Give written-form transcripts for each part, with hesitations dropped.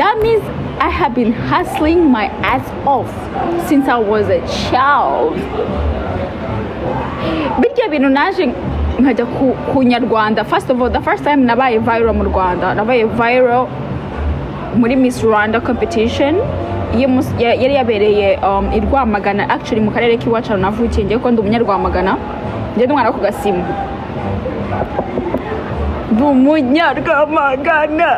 That means I have been hustling my ass off since I was a child. Bitya bintu naje nkajya ku Nyarwanda. First of all, the first time nabaye viral mu Rwanda, nabaye viral muri Miss Rwanda competition. Yari yabereye i Rwamagana, actually mu karere k'iwacu navukiye, ngiye ko ndi umunyarwamagana, ngiye ndumwana ku Gasimbu. Umunyarwamagana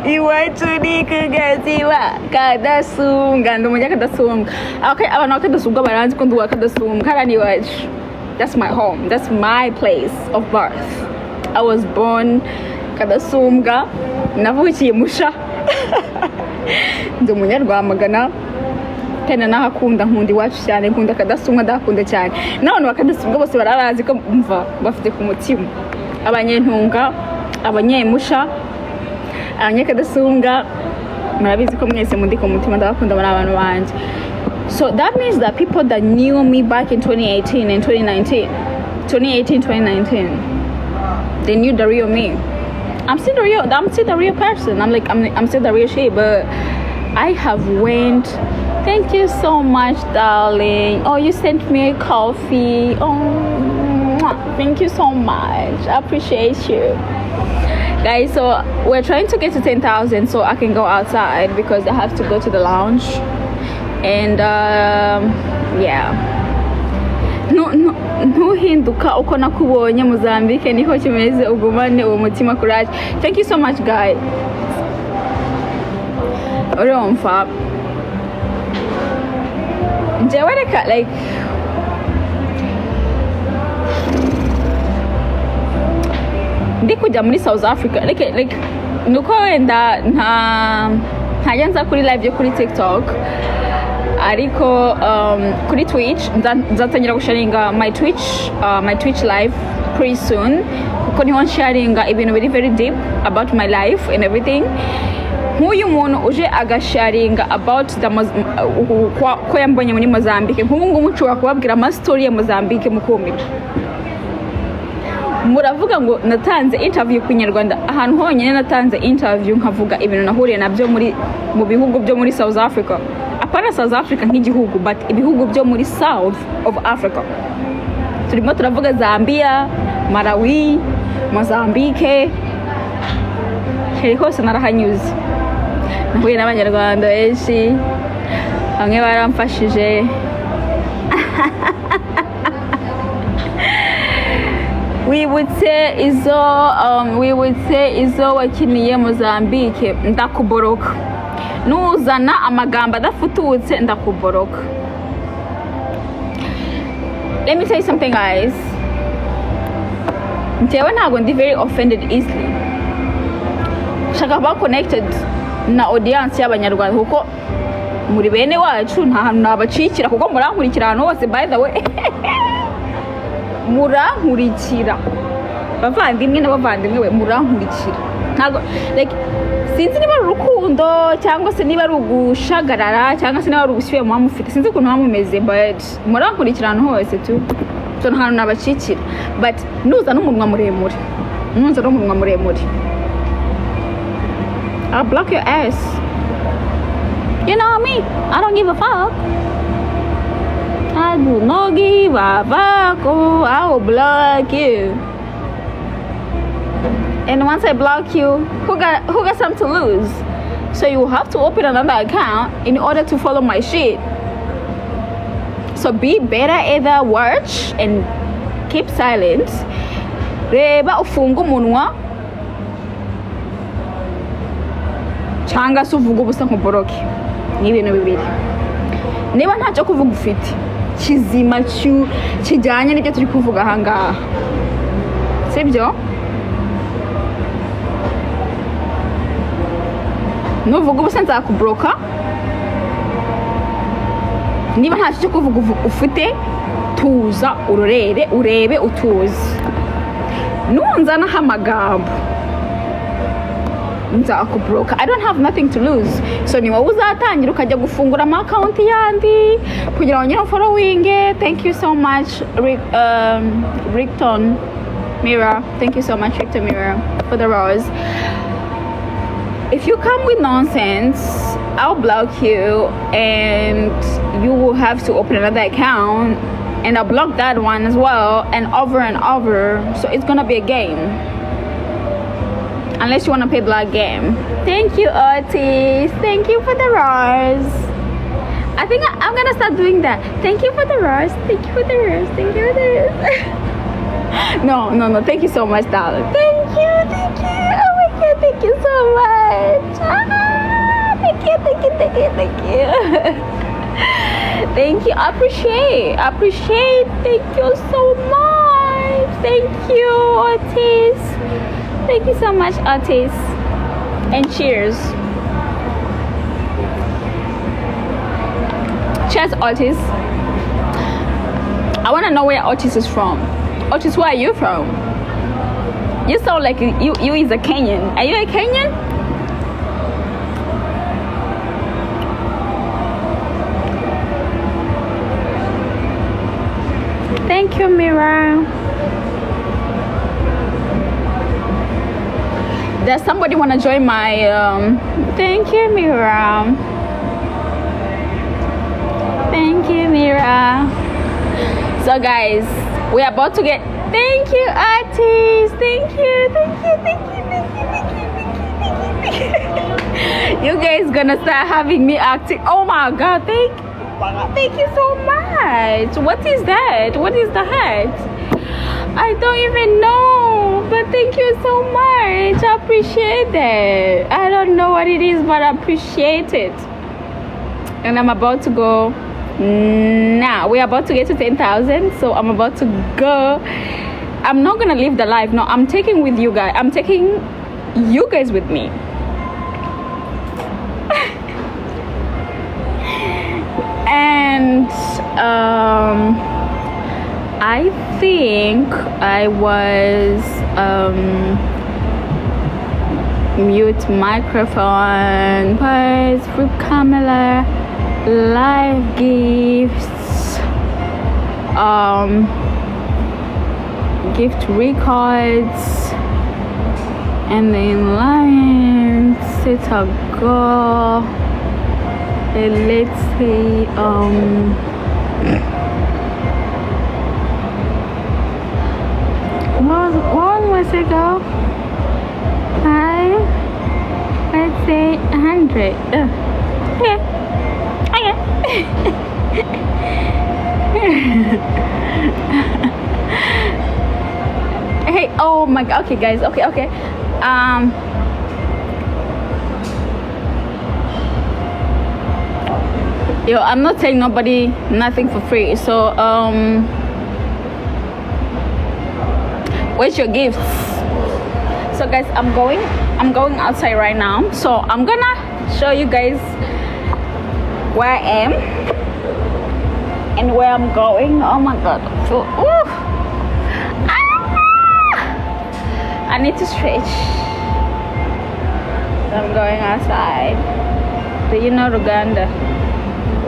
iwacu ni kugasiba Kadasumbwa, ndi umunyakadasumbwa. Okay, abantu bakadasumbwa baranzi ko ndi uwakadasumbwa, hariya ni iwacu. That's my home, that's my place of birth. I was born Kadasumbwa, navukiye Musha. Ndi umunyarwamagana kandi nahakunda, nkunda iwacu cyane, nkunda Kadasumbwa, ndakunda cyane. N'abantu bakadasumbwa bose barabazi ko mva bafite ku mutima. Abanyentunga, abanyemusha, abanyakadasumbwa, murabizi ko mwese mundi ku mutima, ndabakunda bari abantu banje. So that means that people that knew me back in 2018 and 2019, they knew the real me. I'm still the real person. I'm still the real shit, but I have went. Thank you so much, darling. Oh, you sent me a coffee. Oh, thank you so much. I appreciate you. Guys, so we're trying to get to 10,000 so I can go outside because I have to go to the lounge. And yeah. Ntuhinduka uko nakubonye Mozambique niko kimeze, ugumane uwo mutima courage. Thank you so much, guys. Urumva njyewe reka like ndi kujya muri South Africa like nuko wenda ntajya nza kuri live yo kuri TikTok, ariko kuri Twitch nzatangira gusharinga my Twitch live pretty soon, kuko niho nsharinga ibintu very deep about my life and everything. Nk'uyu muntu uje agasharinga about ko yambonye muri Mozambique, nk'ubu ngubu nshobora kubabwira ama story ya Mozambique mukumira. Muravuga ngo natanze interview ku Nyarwanda, ahantu honyine natanze interview nkavuga ibintu nahuriye nabyo mu bihugu byo muri South Africa. Apana South Africa nk'igihugu, but ibihugu byo muri South of Africa. Turimo turavuga Zambia, Malawi, Mozambique, hose narahanyuze. Nahuye n'abanyarwanda benshi, bamwe baramfashije. We would say izo wakiniye Mozambique ndakuboroka, nuzana amagambo adafututse ndakuboroka. Let me tell you something, guys. Njyewe ntabwo ndi very offended easily. Shaka kuba connected na audience y'abanyarwanda kuko muri bene wacu nta hantu nabacikira, kuko murankurikira ahantu hose. By the way, murankurikira bavandimwe n'abavandimwe we, murankurikira. Ntabwo like sinzi niba ari urukundo cyangwa se niba ari ugushagarara cyangwa se niba ari ubushyuhe muba mufite, sinzi ukuntu muba mumeze, but murankurikira ahantu hose tu. So nta hantu nabacikira, but nuza n'umunwa muremure, I'll block your ass. You know me, I don't give a fuck. I do not give a fuck. Oh, I will block you. And once I block you, who got something to lose? So you have to open another account in order to follow my shit. So be better at the watch and keep silent. Reba ufunga umunwa cyangwa se uvuga ubusa nkuboroke. Ni ibintu bibiri. Niba ntacyo kuvuga ufite kizima kijyanye n'ibyo turi kuvuga aha ngaha, sibyo? Nuvuga ubusa nzakuboroka. Niba ntacyo cyo kuvuga ufite, tuza urebe utuze. Nunzanaho amagambo nzakuboroka. I don't have nothing to lose. So ni wowe uzatangira ukajya gufungura ama account yandi kugira ngo nyine following. Thank you so much Rickton Mirror. Thank you so much Rickton Mirror for the rose. If you come with nonsense, I'll block you and you will have to open another account, and I'll block that one as well, and over. So it's gonna be a game. Unless you wanna play black game. Thank you, Otis. Thank you for the rose. I think I'm gonna start doing that. Thank you for the rose. Thank you for the rose. Thank you for the rose. No. Thank you so much, darling. Thank you. Oh my God, thank you so much. Thank you. Thank you. I appreciate. Thank you so much. Thank you, Otis. Thank you so much, Otis. And cheers. Cheers, Otis. I want to know where Otis is from. Otis, where are you from? You sound like you is a Kenyan. Are you a Kenyan? Thank you, Mira. Does somebody want to join my thank you, Mira. Thank you, Mira. So guys, we're about to get thank you, artists. Thank you. You guys gonna start having me acting. Oh my God, thank you so much. What is that? What is the hat? I don't even know, but thank you so much. I appreciate that. I don't know what it is, but I appreciate it. And I'm about to go now. We're about to get to 10,000, so I'm about to go. I'm not gonna live the life. No, I'm taking with you guys. I'm taking you guys with me. And I think I was mute microphone, pause, flip camera, live gifts, gift records, and then line set a goal. Let's see, what was it go? Let's say 100. Okay. Hey, oh my God. Okay, guys. Okay. Yo, I'm not telling nobody nothing for free. So, where's your gifts? So guys, I'm going outside right now. So I'm gonna show you guys where I am and where I'm going. Oh my God. So, I need to stretch. So I'm going outside. Do you know Uganda?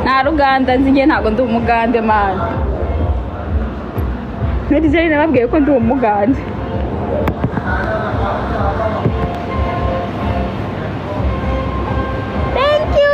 Na Uganda nzinge ntabwo ndi umugande man. Nari nababwiye ko ndi umugande. Thank you.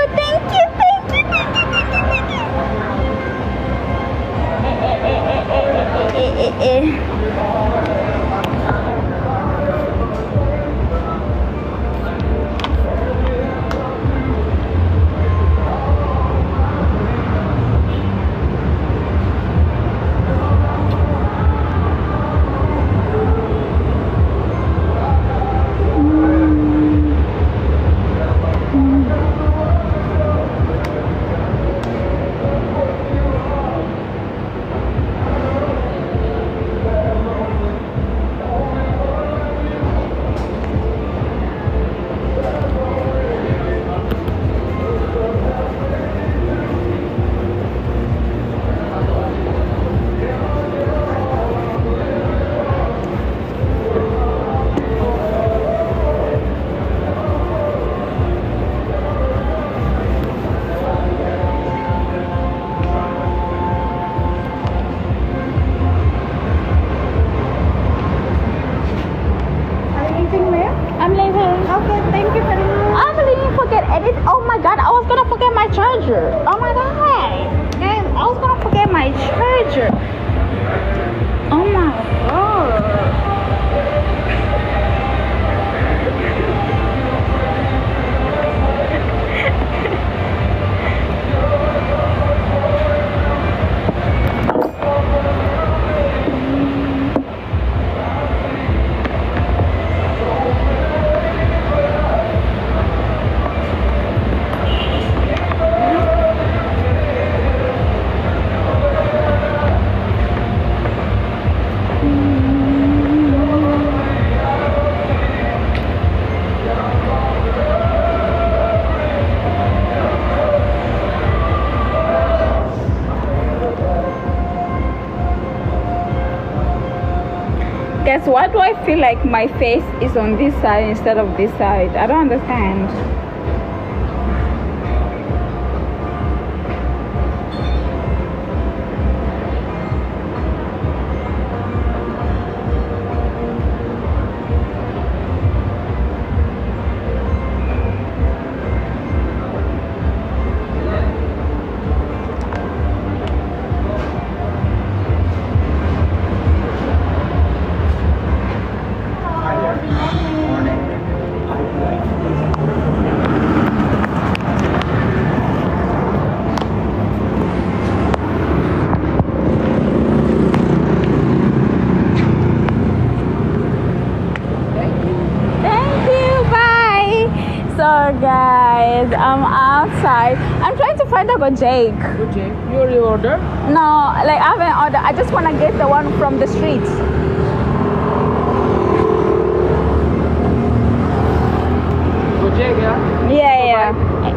and it, oh my god, I was gonna forget my charger. Oh my god, guys, I was gonna forget my charger. Oh my god. Guess what do I feel like my face is on this side instead of this side? I don't understand. So guys, I'm outside. I'm trying to find out Jake. Jake, you already ordered? No, like I haven't ordered. I just want to get the one from the street. Jake, yeah? Yeah.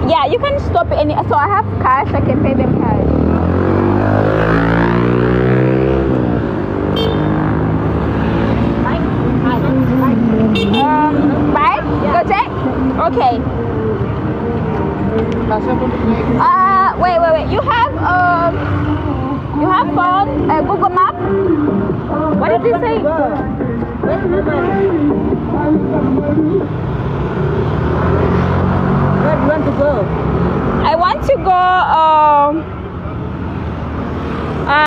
Yeah, you can stop any. So I have cash. I can pay them cash. Bye. Go check. Okay. Wait. You have phone, Google Map. What did you say? Where do you want to go? I want to go